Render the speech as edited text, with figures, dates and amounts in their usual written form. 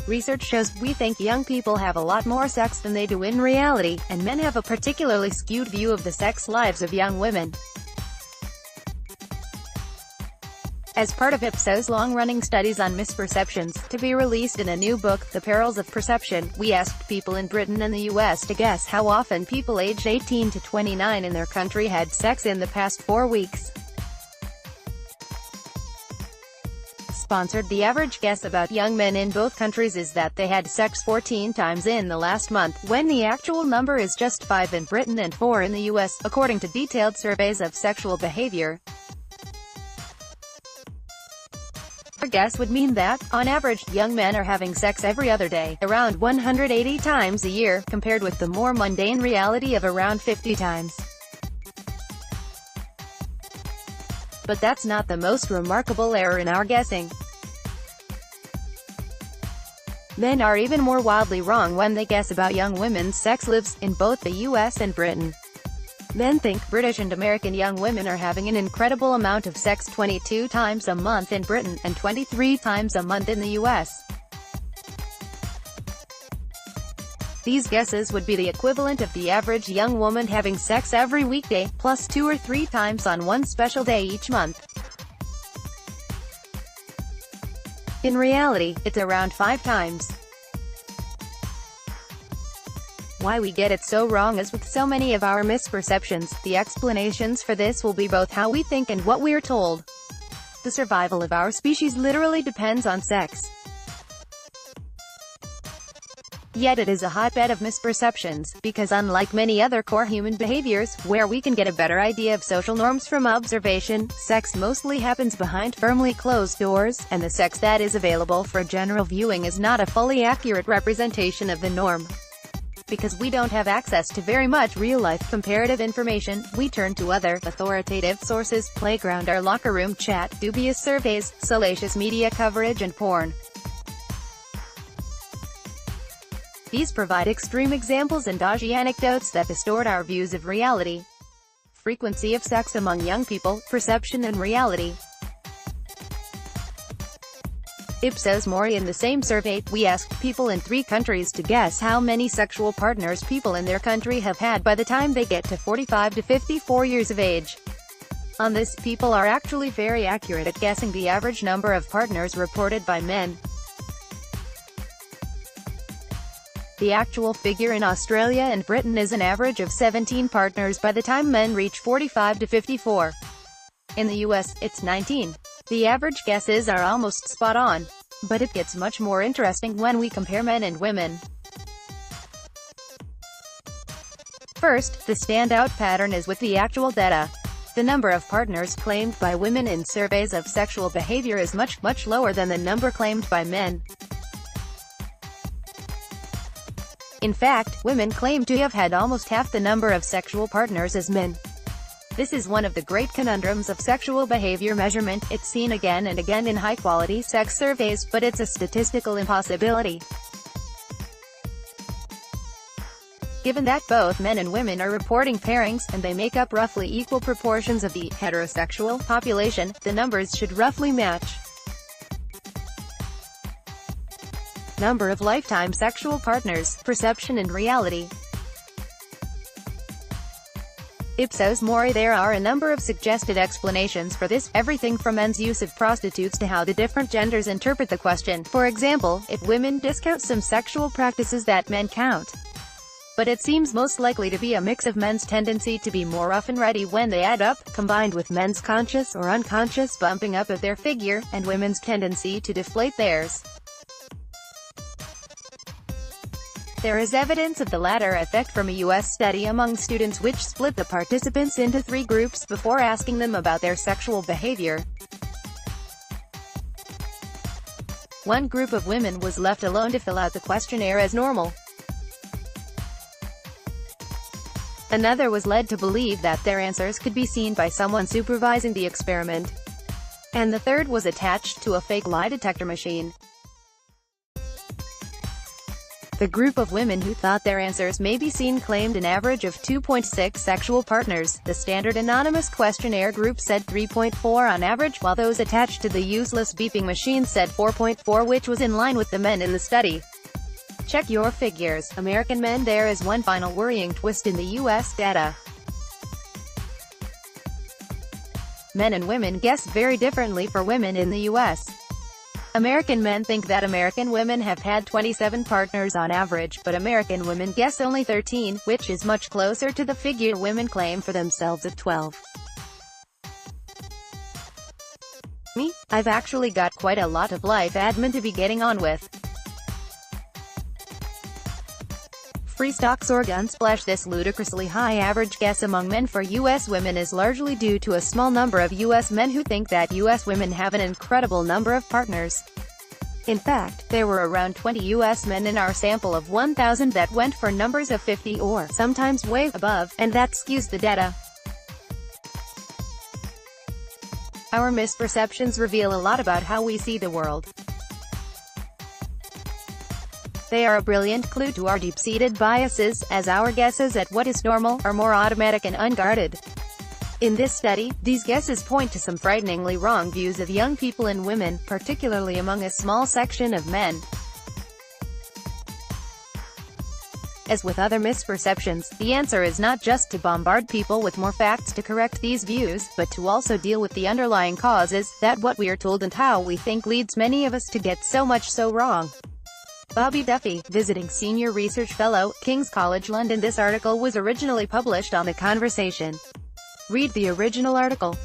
Research shows we think young people have a lot more sex than they do in reality, and men have a particularly skewed view of the sex lives of young women. As part of Ipsos' long-running studies on misperceptions, to be released in a new book, The Perils of Perception, we asked people in Britain and the US to guess how often people aged 18 to 29 in their country had sex in the past 4 weeks. Sponsored. The average guess about young men in both countries is that they had sex 14 times in the last month, when the actual number is just 5 in Britain and 4 in the US, according to detailed surveys of sexual behavior. Our guess would mean that, on average, young men are having sex every other day, around 180 times a year, compared with the more mundane reality of around 50 times. But that's not the most remarkable error in our guessing. Men are even more wildly wrong when they guess about young women's sex lives, in both the US and Britain. Men think British and American young women are having an incredible amount of sex 22 times a month in Britain, and 23 times a month in the US. These guesses would be the equivalent of the average young woman having sex every weekday, plus 2 or 3 times on one special day each month. In reality, it's around 5 times. Why we get it so wrong is with so many of our misperceptions, the explanations for this will be both how we think and what we're told. The survival of our species literally depends on sex. Yet it is a hotbed of misperceptions, because unlike many other core human behaviors, where we can get a better idea of social norms from observation, sex mostly happens behind firmly closed doors, and the sex that is available for general viewing is not a fully accurate representation of the norm. Because we don't have access to very much real-life comparative information, we turn to other, authoritative sources, playground or locker room chat, dubious surveys, salacious media coverage and porn. These provide extreme examples and dodgy anecdotes that distort our views of reality. Frequency of sex among young people, perception and reality. Ipsos Mori. In the same survey, we asked people in 3 countries to guess how many sexual partners people in their country have had by the time they get to 45 to 54 years of age. On this, people are actually very accurate at guessing the average number of partners reported by men. The actual figure in Australia and Britain is an average of 17 partners by the time men reach 45 to 54. In the US, it's 19. The average guesses are almost spot on. But it gets much more interesting when we compare men and women. First, the standout pattern is with the actual data. The number of partners claimed by women in surveys of sexual behavior is much, much lower than the number claimed by men. In fact, women claim to have had almost half the number of sexual partners as men. This is one of the great conundrums of sexual behavior measurement. It's seen again and again in high-quality sex surveys, but it's a statistical impossibility. Given that both men and women are reporting pairings, and they make up roughly equal proportions of the heterosexual population, the numbers should roughly match. Number of lifetime sexual partners, perception and reality. Ipsos Mori. There are a number of suggested explanations for this, everything from men's use of prostitutes to how the different genders interpret the question. For example, if women discount some sexual practices that men count. But it seems most likely to be a mix of men's tendency to be more rough and ready when they add up, combined with men's conscious or unconscious bumping up of their figure, and women's tendency to deflate theirs. There is evidence of the latter effect from a U.S. study among students which split the participants into 3 groups before asking them about their sexual behavior. One group of women was left alone to fill out the questionnaire as normal. Another was led to believe that their answers could be seen by someone supervising the experiment. And the third was attached to a fake lie detector machine. The group of women who thought their answers may be seen claimed an average of 2.6 sexual partners. The standard anonymous questionnaire group said 3.4 on average, while those attached to the useless beeping machine said 4.4, which was in line with the men in the study. Check your figures, American men. There is one final worrying twist in the U.S. data. Men and women guess very differently for women in the U.S. American men think that American women have had 27 partners on average, but American women guess only 13, which is much closer to the figure women claim for themselves of 12. Me? I've actually got quite a lot of life admin to be getting on with. Free stocks or Gunsplash. This ludicrously high average guess among men for U.S. women is largely due to a small number of U.S. men who think that U.S. women have an incredible number of partners. In fact, there were around 20 U.S. men in our sample of 1,000 that went for numbers of 50 or, sometimes way above, and that skews the data. Our misperceptions reveal a lot about how we see the world. They are a brilliant clue to our deep-seated biases, as our guesses at what is normal are more automatic and unguarded. In this study, these guesses point to some frighteningly wrong views of young people and women, particularly among a small section of men. As with other misperceptions, the answer is not just to bombard people with more facts to correct these views, but to also deal with the underlying causes, that what we are told and how we think leads many of us to get so much so wrong. Bobby Duffy, visiting senior research fellow, King's College London. This article was originally published on The Conversation. Read the original article.